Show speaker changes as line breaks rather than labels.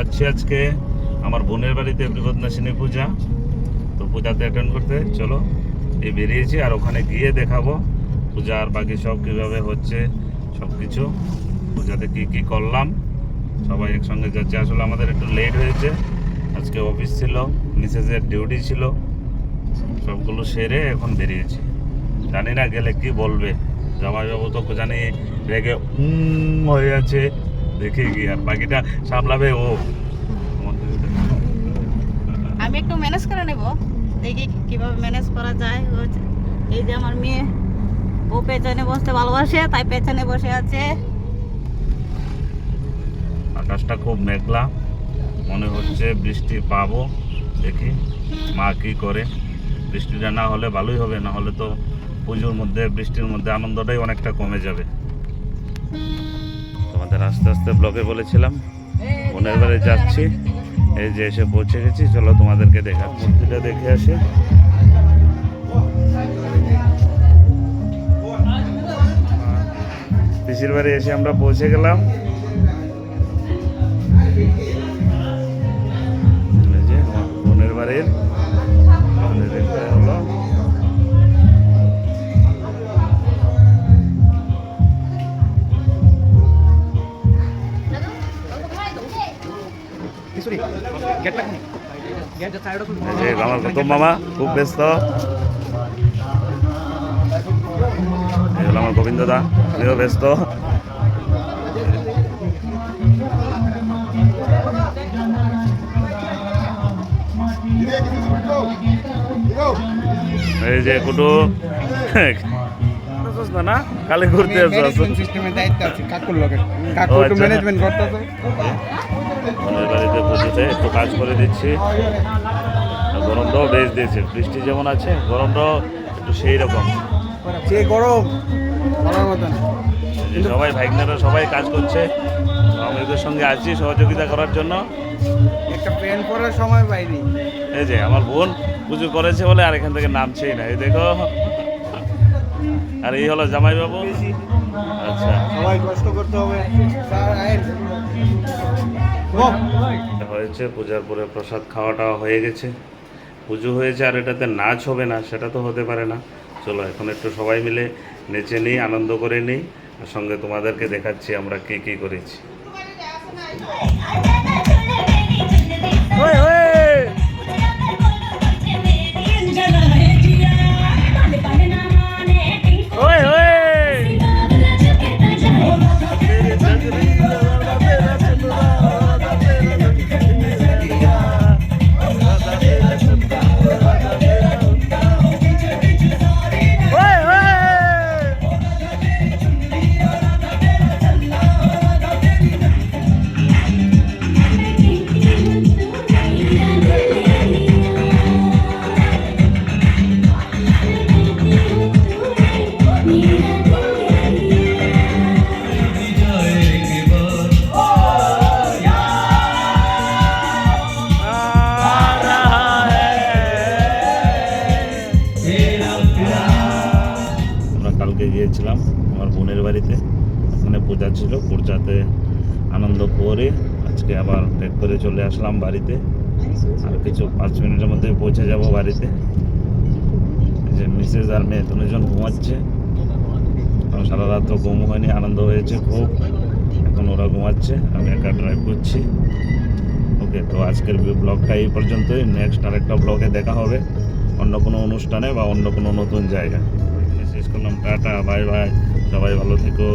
যাচ্ছি আজকে আমার বোনের বাড়িতে বিপদনাশিনী পূজা, তো পূজাতে অ্যাটেন্ড করতে চলো এই বেরিয়েছি। আর ওখানে গিয়ে দেখাবো পূজার বাকি সব কীভাবে হচ্ছে, সব কিছু পূজাতে কী কী করলাম সবাই একসঙ্গে যাচ্ছে। আসলে আমাদের একটু লেট হয়েছে, আজকে অফিস ছিল, মিসেসের ডিউটি ছিল, সবগুলো সেরে এখন বেরিয়েছি। জানি না গেলে কি বলবে, জামাইবাবু তো জানি রেগে হয়ে আছে, দেখে কি আর বাকিটা সামলাবে ও।
আমি একটু ম্যানেজ করে নেব, দেখি কিভাবে ম্যানেজ করা যায়। এই যে আমার মেয়ে, ও পেছনে বসতে ভালোবাসে, তাই পেছনে বসে আছে।
আকাশটা খুব মেঘলা, মনে হচ্ছে বৃষ্টি পাবো, দেখি মা কি করে। বৃষ্টিটা না হলে ভালোই হবে, না হলে তো পুজোর মধ্যে বৃষ্টির মধ্যে আনন্দটাই অনেকটা কমে যাবে। তোমাদের আস্তে আস্তে ব্লগে বলেছিলাম বোনের বাড়ি যাচ্ছি, এই যে এসে পৌঁছে গেছি। চলো তোমাদেরকে দেখা মূর্তিটা দেখে আসি। পিসির বাড়ি এসে আমরা পৌঁছে গেলাম। এই যে বোনের বাড়ির হলো আমার গৌতম মামা খুব ব্যস্ত, আমার গোবিন্দ দা উনিও ব্যস্ত। এই যে কুটু না খালি ঘুরতে আসছো, বাড়িতে পুজোতে একটু কাজ করে দিচ্ছি। গরমটাও বেশ দিয়েছে, বৃষ্টি যেমন আছে গরমটাও একটু সেই রকম
গরম।
সবাই ভাইগনারা সবাই কাজ করছে, আমি ওদের সঙ্গে আছি সহযোগিতা করার জন্য।
একটা প্যান্ট পরার সময় পাইনি।
এই যে আমার বোন পুজো করেছে বলে আর এখান থেকে নামছেই না, এই দেখো। আর এই হলো জামাইবাবু। আচ্ছা,
সবাই কষ্ট করতে হবে।
হয়েছে পূজার পরে প্রসাদ খাওয়াটা হয়ে গেছে, পুজো হয়েছে, আর এটাতে নাচ হবে না সেটা তো হতে পারে না। চলো এখন একটু সবাই মিলে নেচে নিই, আনন্দ করে নিই, আর সঙ্গে তোমাদেরকে দেখাচ্ছি আমরা কী কী করেছি। গিয়েছিলাম আমার বোনের বাড়িতে, ওখানে পূজা ছিল, পূজাতে আনন্দ করে আজকে আবার ব্যাক করে চলে আসলাম বাড়িতে। আর কিছু 5 মিনিটের মধ্যে পৌঁছে যাব বাড়িতে। যে মিসেস আর মেয়ে দুজন ঘুমাচ্ছে, কারণ সারা রাত তো ঘুম হয়নি, আনন্দ হয়েছে খুব। এখন ওরা ঘুমাচ্ছে, আমি একা ড্রাইভ করছি। ওকে, তো আজকের ব্লগটা এই পর্যন্তই। নেক্সট আরেকটা ব্লগে দেখা হবে অন্য কোনো অনুষ্ঠানে বা অন্য কোনো নতুন জায়গা। শেষ করলাম, টাটা, বাই বাই, সবাই ভালো থেকো।